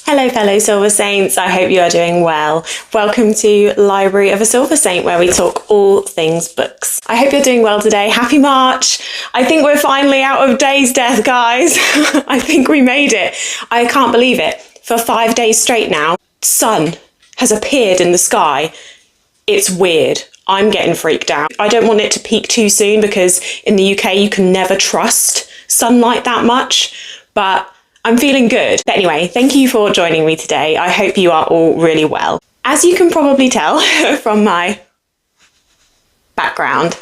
Hello fellow Silver Saints, I hope you are doing well. Welcome to Library of a Silver Saint, where we talk all things books. I hope you're doing well today. Happy March! I think we're finally out of Day's Death, guys. I think we made it. I can't believe it. For 5 days straight now, sun has appeared in the sky. It's weird. I'm getting freaked out. I don't want it to peak too soon because in the UK you can never trust sunlight that much, but I'm feeling good. But anyway, thank you for joining me today. I hope you are all really well. As you can probably tell from my background,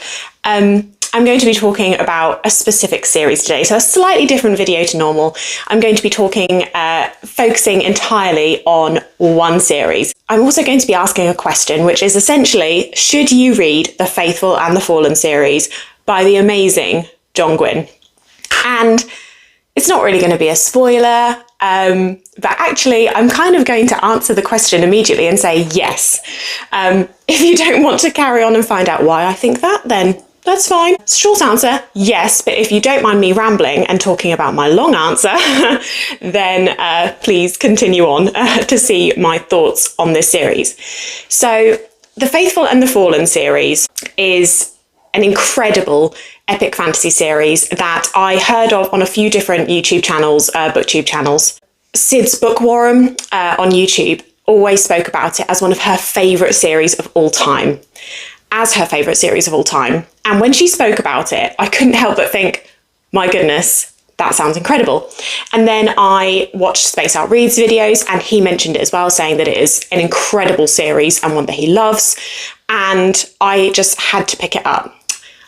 I'm going to be talking about a specific series today, so a slightly different video to normal. I'm going to be focusing entirely on one series. I'm also going to be asking a question, which is essentially, should you read The Faithful and the Fallen series by the amazing John Gwynne? And it's not really going to be a spoiler, but actually I'm kind of going to answer the question immediately and say yes. If you don't want to carry on and find out why I think that, then that's fine. Short answer, yes, but if you don't mind me rambling and talking about my long answer, then please continue on to see my thoughts on this series. So, The Faithful and the Fallen series is an incredible epic fantasy series that I heard of on a few different YouTube channels, booktube channels. Sid's Bookworm on YouTube always spoke about it as one of her favourite series of all time. And when she spoke about it, I couldn't help but think, my goodness, that sounds incredible. And then I watched Space Out Reads videos and he mentioned it as well, saying that it is an incredible series and one that he loves. And I just had to pick it up.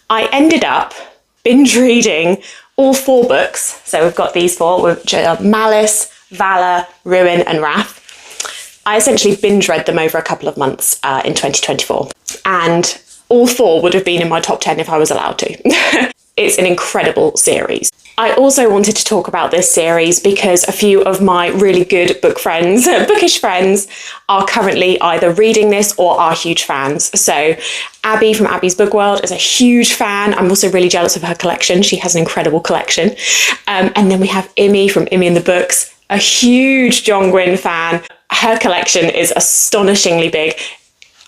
I ended up binge reading all 4 books. So we've got these 4, which are Malice, Valor, Ruin and Wrath. I essentially binge read them over a couple of months in 2024. And all 4 would have been in my top 10 if I was allowed to. It's an incredible series. I also wanted to talk about this series because a few of my really good bookish friends, are currently either reading this or are huge fans. So Abby from Abby's Book World is a huge fan. I'm also really jealous of her collection. She has an incredible collection. And then we have Imi from Imi and the Books, a huge John Gwynne fan. Her collection is astonishingly big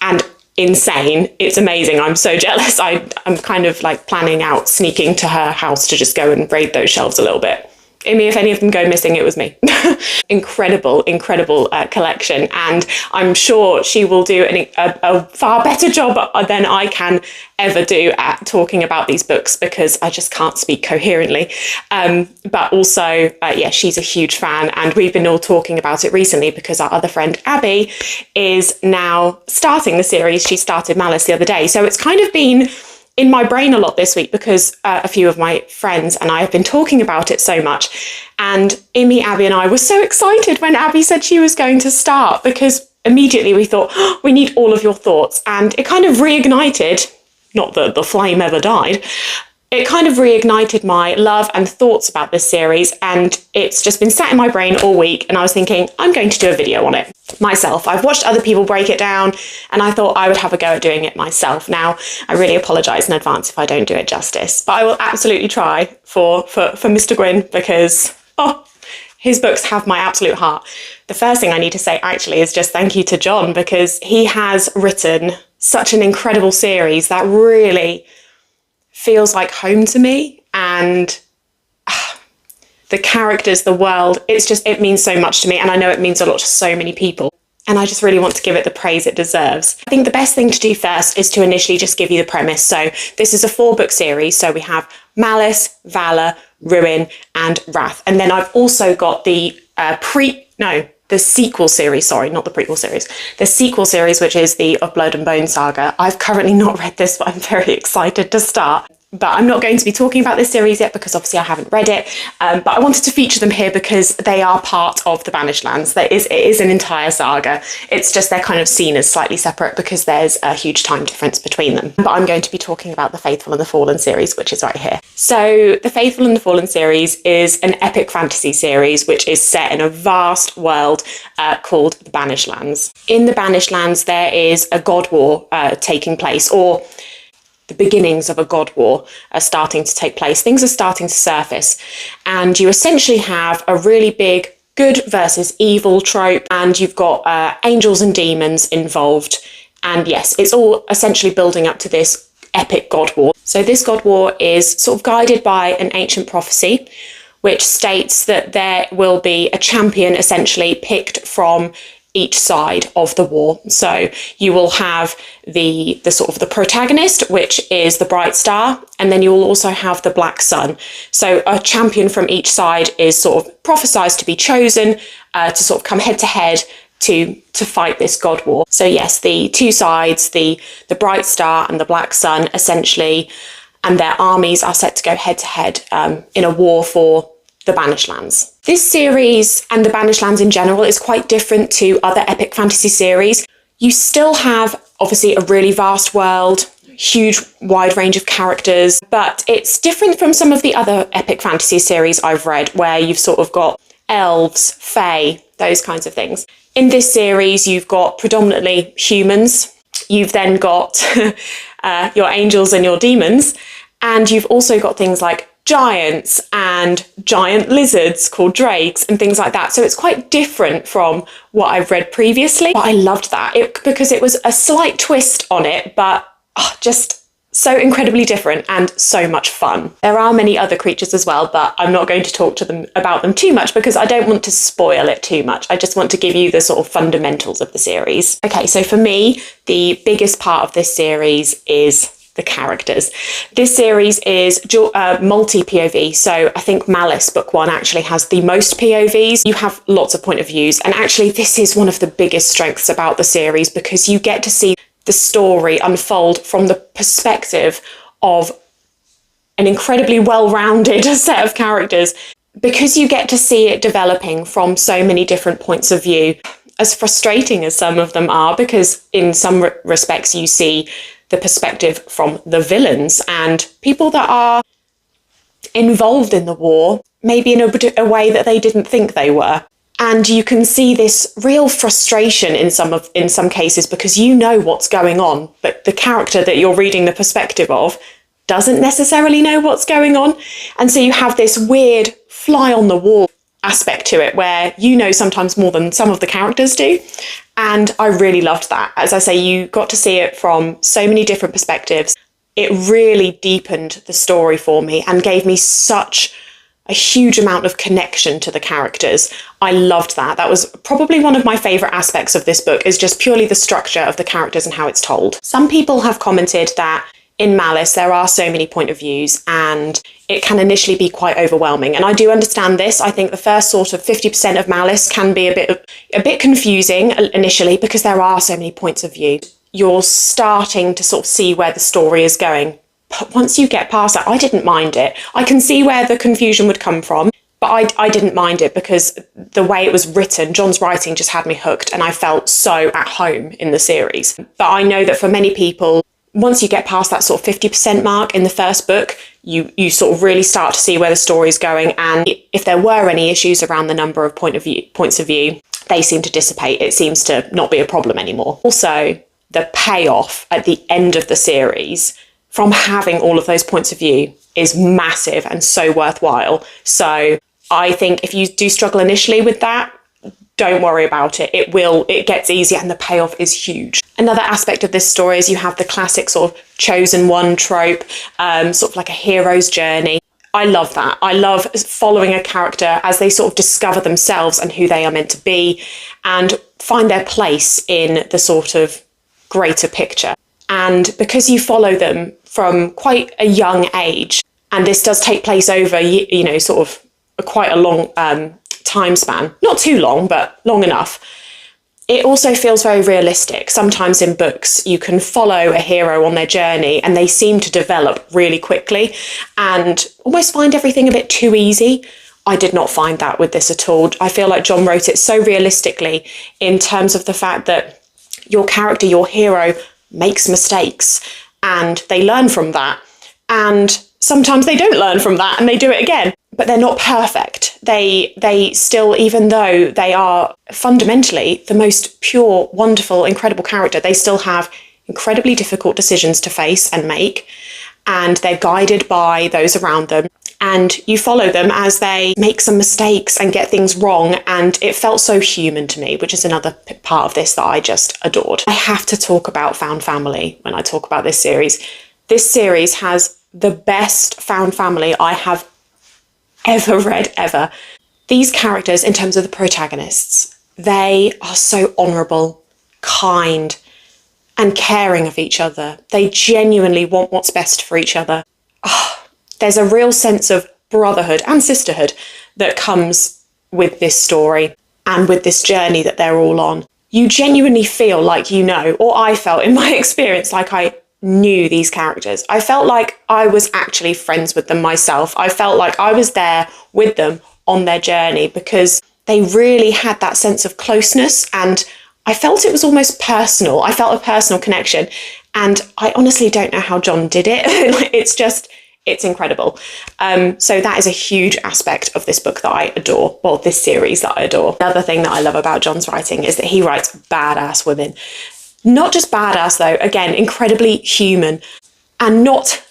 and insane. It's amazing. I'm so jealous. I'm kind of like planning out sneaking to her house to just go and raid those shelves a little bit. If any of them go missing, it was me. Incredible collection. And I'm sure she will do a far better job than I can ever do at talking about these books because I just can't speak coherently. But also, yeah, she's a huge fan and we've been all talking about it recently because our other friend Abby is now starting the series. She started Malice the other day. So it's kind of been in my brain a lot this week because a few of my friends and I have been talking about it so much. And Imi, Abby and I were so excited when Abby said she was going to start because immediately we thought, oh, we need all of your thoughts. And it kind of reignited, not that the flame ever died, it kind of reignited my love and thoughts about this series. And it's just been sat in my brain all week. And I was thinking, I'm going to do a video on it myself. I've watched other people break it down and I thought I would have a go at doing it myself. Now, I really apologise in advance if I don't do it justice, but I will absolutely try for Mr. Gwynne because, his books have my absolute heart. The first thing I need to say actually is just thank you to John because he has written such an incredible series that really feels like home to me, and the characters, the world, it means so much to me, and I know it means a lot to so many people, and I just really want to give it the praise it deserves. I think the best thing to do first is to initially just give you the premise. So this is a 4-book series, so we have Malice, Valor, Ruin and Wrath, and then I've also got the sequel series, sorry, not the prequel series. The sequel series, which is the Of Blood and Bone saga. I've currently not read this, but I'm very excited to start. But I'm not going to be talking about this series yet because obviously I haven't read it. But I wanted to feature them here because they are part of the Banished Lands. It is an entire saga. It's just they're kind of seen as slightly separate because there's a huge time difference between them. But I'm going to be talking about The Faithful and the Fallen series, which is right here. So The Faithful and the Fallen series is an epic fantasy series which is set in a vast world called the Banished Lands. In the Banished Lands, there is a god war taking place, or the beginnings of a god war are starting to take place. Things are starting to surface, and you essentially have a really big good versus evil trope, and you've got angels and demons involved. And yes, it's all essentially building up to this epic god war. So this god war is sort of guided by an ancient prophecy, which states that there will be a champion essentially picked from each side of the war. So you will have the sort of the protagonist, which is the bright star, and then you will also have the black sun. So a champion from each side is sort of prophesized to be chosen to sort of come head to head to fight this god war. So yes, the two sides, the bright star and the black sun, essentially, and their armies are set to go head to head in a war for the Banished Lands. This series, and the Banished Lands in general, is quite different to other epic fantasy series. You still have, obviously, a really vast world, huge wide range of characters, but it's different from some of the other epic fantasy series I've read, where you've sort of got elves, fae, those kinds of things. In this series, you've got predominantly humans. You've then got your angels and your demons, and you've also got things like giants and giant lizards called drakes and things like that. So it's quite different from what I've read previously. But I loved that because it was a slight twist on it, but just so incredibly different and so much fun. There are many other creatures as well, but I'm not going to talk about them too much because I don't want to spoil it too much. I just want to give you the sort of fundamentals of the series. Okay, so for me, the biggest part of this series is the characters. This series is multi-POV, so I think Malice book 1 actually has the most POVs. You have lots of point of views, and actually this is one of the biggest strengths about the series because you get to see the story unfold from the perspective of an incredibly well-rounded set of characters, because you get to see it developing from so many different points of view. As frustrating as some of them are, because in some respects you see the perspective from the villains and people that are involved in the war, maybe in a way that they didn't think they were. And you can see this real frustration in some cases because you know what's going on, but the character that you're reading the perspective of doesn't necessarily know what's going on. And so you have this weird fly on the wall aspect to it where you know sometimes more than some of the characters do. And I really loved that. As I say, you got to see it from so many different perspectives. It really deepened the story for me and gave me such a huge amount of connection to the characters. I loved that. That was probably one of my favourite aspects of this book, is just purely the structure of the characters and how it's told. Some people have commented that in Malice there are so many point of views and it can initially be quite overwhelming. And I do understand this. I think the first sort of 50% of Malice can be a bit confusing initially because there are so many points of view. You're starting to sort of see where the story is going. But once you get past that, I didn't mind it. I can see where the confusion would come from, but I didn't mind it because the way it was written, John's writing just had me hooked and I felt so at home in the series. But I know that for many people, once you get past that sort of 50% mark in the first book, you sort of really start to see where the story is going. And if there were any issues around the number of points of view, they seem to dissipate. It seems to not be a problem anymore. Also, the payoff at the end of the series from having all of those points of view is massive and so worthwhile. So I think if you do struggle initially with that, don't worry about it. It gets easier and the payoff is huge. Another aspect of this story is you have the classic sort of chosen one trope, sort of like a hero's journey. I love that. I love following a character as they sort of discover themselves and who they are meant to be and find their place in the sort of greater picture. And because you follow them from quite a young age, and this does take place over, sort of quite a long time span, not too long, but long enough, it also feels very realistic. Sometimes in books, you can follow a hero on their journey and they seem to develop really quickly and almost find everything a bit too easy. I did not find that with this at all. I feel like John wrote it so realistically in terms of the fact that your character, your hero, makes mistakes and they learn from that. And sometimes they don't learn from that and they do it again, but they're not perfect. They still, even though they are fundamentally the most pure, wonderful, incredible character, they still have incredibly difficult decisions to face and make. And they're guided by those around them. And you follow them as they make some mistakes and get things wrong. And it felt so human to me, which is another part of this that I just adored. I have to talk about found family when I talk about this series. This series has the best found family I have ever read, ever. These characters, in terms of the protagonists, they are so honourable, kind, and caring of each other. They genuinely want what's best for each other. There's a real sense of brotherhood and sisterhood that comes with this story and with this journey that they're all on. You genuinely feel like you know, or I felt in my experience like I knew these characters. I felt like I was actually friends with them myself. I felt like I was there with them on their journey because they really had that sense of closeness, and I felt it was almost personal. I felt a personal connection, and I honestly don't know how John did it. It's incredible. So that is a huge aspect of this book that I adore. Well, this series that I adore. Another thing that I love about John's writing is that he writes badass women. Not just badass though, again, incredibly human, and not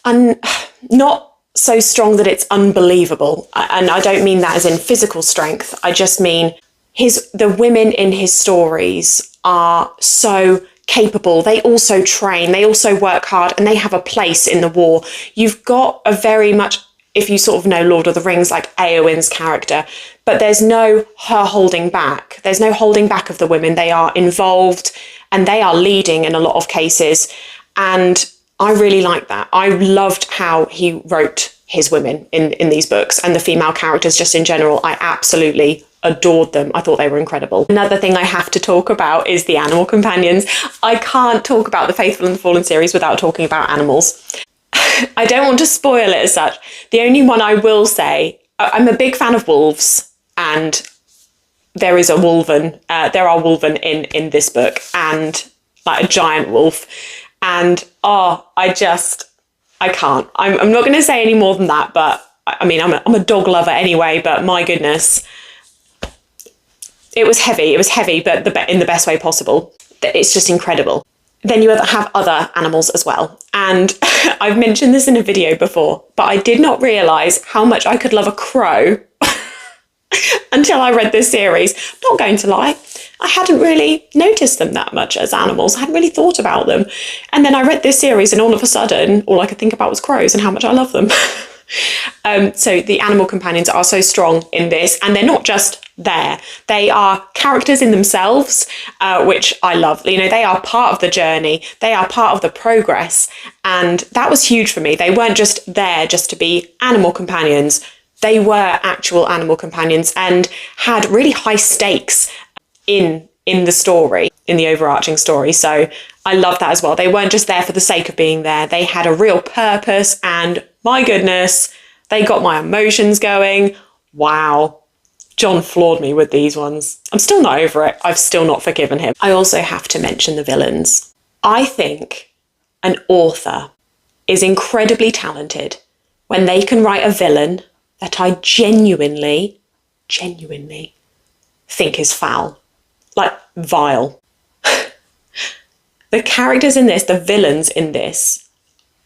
so strong that it's unbelievable. And I don't mean that as in physical strength. I just mean the women in his stories are so capable. They also train, they also work hard, and they have a place in the war. You've got a very much, if you sort of know Lord of the Rings, like Éowyn's character, but there's no her holding back. There's no holding back of the women. They are involved and they are leading in a lot of cases. And I really like that. I loved how he wrote his women in these books, and the female characters just in general. I absolutely adored them. I thought they were incredible. Another thing I have to talk about is the animal companions. I can't talk about the Faithful and the Fallen series without talking about animals. I don't want to spoil it as such. The only one I will say, I'm a big fan of wolves, and there is a wolven. There are wolven in this book, and like a giant wolf. And I can't. I'm not going to say any more than that, but I mean, I'm a dog lover anyway, but my goodness, it was heavy. It was heavy, but in the best way possible. It's just incredible. Then you have other animals as well. And I've mentioned this in a video before, but I did not realise how much I could love a crow until I read this series. Not going to lie, I hadn't really noticed them that much as animals. I hadn't really thought about them. And then I read this series, and all of a sudden, all I could think about was crows and how much I love them. So the animal companions are so strong in this, and they're not just there. They are characters in themselves, which I love. You know, they are part of the journey. They are part of the progress. And that was huge for me. They weren't just there just to be animal companions. They were actual animal companions and had really high stakes in the story, in the overarching story. So I love that as well. They weren't just there for the sake of being there. They had a real purpose, and my goodness, they got my emotions going. Wow. John floored me with these ones. I'm still not over it. I've still not forgiven him. I also have to mention the villains. I think an author is incredibly talented when they can write a villain that I genuinely think is foul. Like, vile. The characters in this, the villains in this,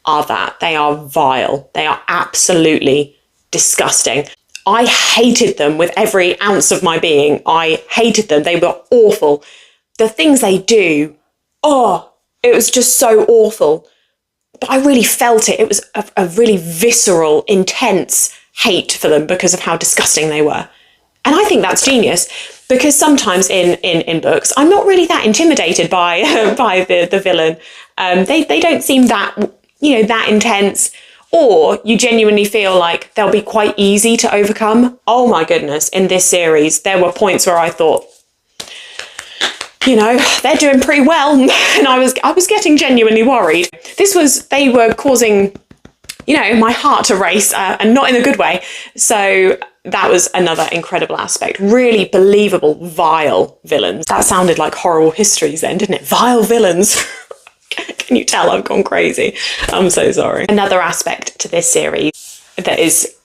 are that. They are vile. They are absolutely disgusting. I hated them with every ounce of my being. I hated them. They were awful. The things they do, it was just so awful. But I really felt it. It was a really visceral, intense hate for them because of how disgusting they were. And I think that's genius, because sometimes in books, I'm not really that intimidated by the villain. They don't seem that, that intense, or you genuinely feel like they'll be quite easy to overcome. Oh my goodness, in this series, there were points where I thought, they're doing pretty well. And I was getting genuinely worried. They were causing, my heart to race, and not in a good way. So that was another incredible aspect. Really believable, vile villains. That sounded like horrible histories then, didn't it? Vile villains. Can you tell I've gone crazy? I'm so sorry. Another aspect to this series that is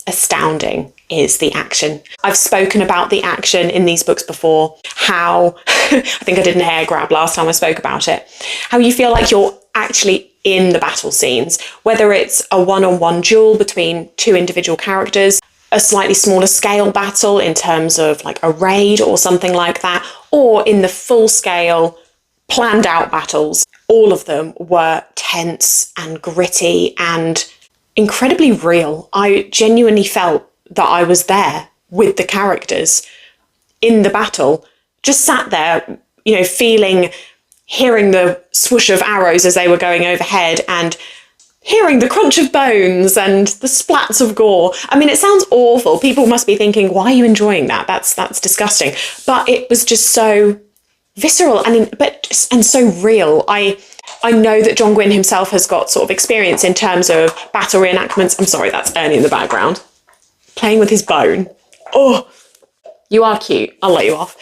astounding is the action. I've spoken about the action in these books before, how, I think I did an air grab last time I spoke about it, how you feel like you're actually in the battle scenes, whether it's a one-on-one duel between two individual characters, a slightly smaller scale battle in terms of like a raid or something like that, or in the full scale planned out battles. All of them were tense and gritty and incredibly real. I genuinely felt that I was there with the characters in the battle, just sat there, you know, hearing the swoosh of arrows as they were going overhead and hearing the crunch of bones and the splats of gore. I mean, it sounds awful. People must be thinking, why are you enjoying that? That's disgusting. But it was just so visceral and so real. I know that John Gwynne himself has got sort of experience in terms of battle reenactments. I'm sorry, that's Ernie in the background, playing with his bone. Oh, you are cute. I'll let you off.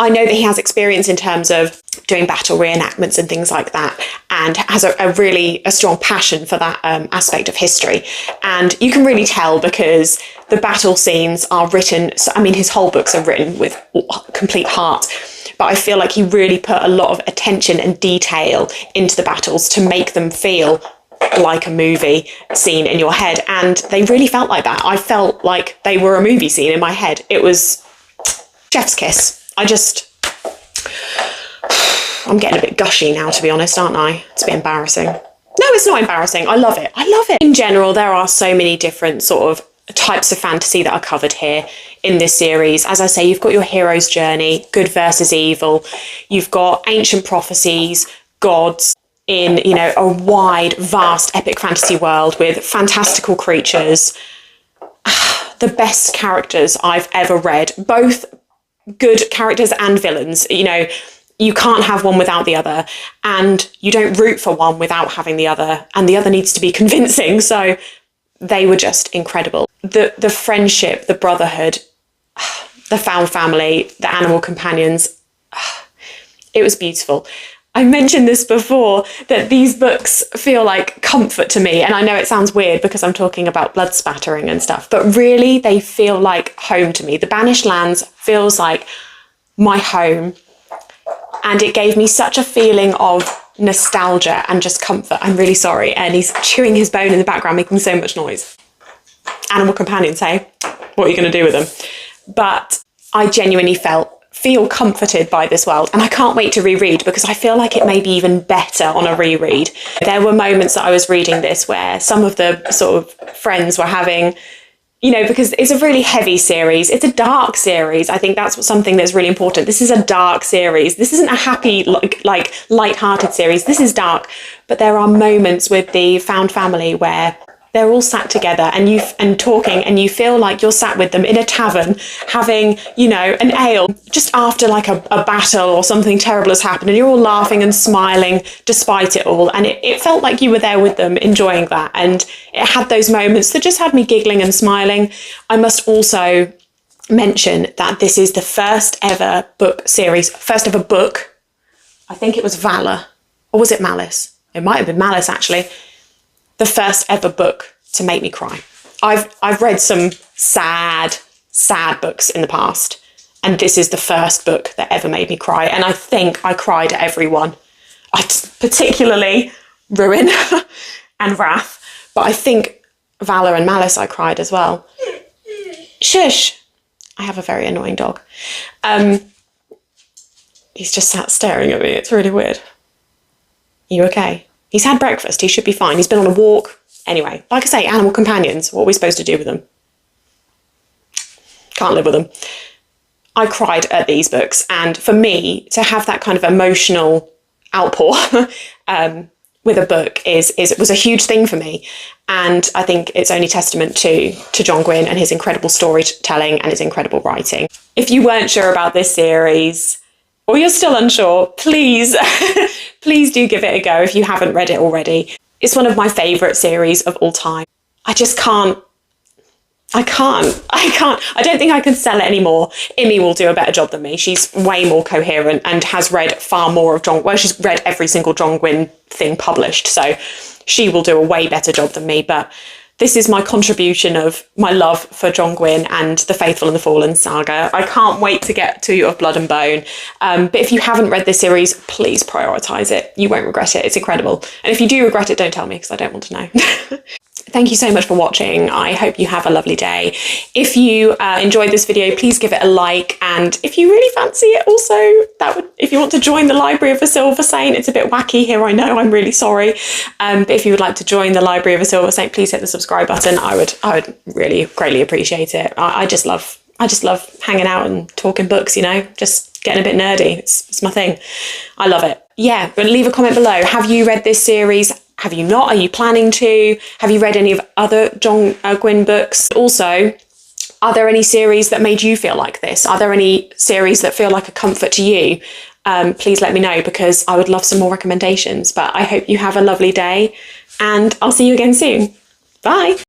I know that he has experience in terms of doing battle reenactments and things like that, and has a really strong passion for that aspect of history. And you can really tell because the battle scenes are written, I mean, his whole books are written with complete heart, but I feel like he really put a lot of attention and detail into the battles to make them feel like a movie scene in your head. And they really felt like that. I felt like they were a movie scene in my head. It was chef's kiss. I'm getting a bit gushy now, to be honest, aren't I? It's a bit embarrassing. No, it's not embarrassing. I love it. I love it. In general, there are so many different sort of types of fantasy that are covered here in this series. As I say, you've got your hero's journey, good versus evil. You've got ancient prophecies, gods in, you know, a wide, vast, epic fantasy world with fantastical creatures. The best characters I've ever read, both good characters and villains. You know, you can't have one without the other, and you don't root for one without having the other, and the other needs to be convincing. So they were just incredible. The friendship, the brotherhood, the found family, the animal companions, it was beautiful. I mentioned this before, that these books feel like comfort to me. And I know it sounds weird because I'm talking about blood spattering and stuff, but really they feel like home to me. The Banished Lands feels like my home. And it gave me such a feeling of nostalgia and just comfort. I'm really sorry. And he's chewing his bone in the background, making so much noise. Animal companions, hey? What are you going to do with them? But I genuinely feel comforted by this world, and I can't wait to reread because I feel like it may be even better on a reread. There were moments that I was reading this where some of the sort of friends were having, you know, because it's a really heavy series. It's a dark series. I think that's something that's really important. This is a dark series. This isn't a happy, like light-hearted series. This is dark, but there are moments with the found family where they're all sat together and talking, and you feel like you're sat with them in a tavern having, you know, an ale just after like a battle or something terrible has happened, and you're all laughing and smiling despite it all. And it felt like you were there with them enjoying that. And it had those moments that just had me giggling and smiling. I must also mention that this is the first ever book series, first ever book. I think it was Valor, or was it Malice? It might have been Malice, actually. The first ever book to make me cry. I've read some sad books in the past, and this is the first book that ever made me cry. And I think I cried at every one. Particularly Ruin and Wrath, but I think Valor and Malice I cried as well. Shush! I have a very annoying dog. He's just sat staring at me. It's really weird. You okay? He's had breakfast. He should be fine. He's been on a walk. Anyway, like I say, animal companions. What are we supposed to do with them? Can't live with them. I cried at these books. And for me, to have that kind of emotional outpour with a book was a huge thing for me. And I think it's only testament to John Gwynne and his incredible storytelling and his incredible writing. If you weren't sure about this series, or you're still unsure, please, please do give it a go if you haven't read it already. It's one of my favourite series of all time. I just can't. I don't think I can sell it anymore. Imi will do a better job than me. She's way more coherent and has read far more of she's read every single John Gwynne thing published. So she will do a way better job than me. But this is my contribution of my love for John Gwynne and the Faithful and the Fallen saga. I can't wait to get to Of Blood and Bone. But if you haven't read this series, please prioritise it. You won't regret it. It's incredible. And if you do regret it, don't tell me, because I don't want to know. Thank you so much for watching. I hope you have a lovely day. If you enjoyed this video, please give it a like. And if you really fancy it also, if you want to join the Library of a Silver Saint, it's a bit wacky here, I know, I'm really sorry. But if you would like to join the Library of a Silver Saint, please hit the subscribe button. I would really greatly appreciate it. I just love hanging out and talking books, you know, just getting a bit nerdy. It's my thing. I love it. Yeah, but leave a comment below. Have you read this series? Have you not? Are you planning to? Have you read any of other John Gwynne books? Also, are there any series that made you feel like this? Are there any series that feel like a comfort to you? Please let me know, because I would love some more recommendations. But I hope you have a lovely day, and I'll see you again soon. Bye.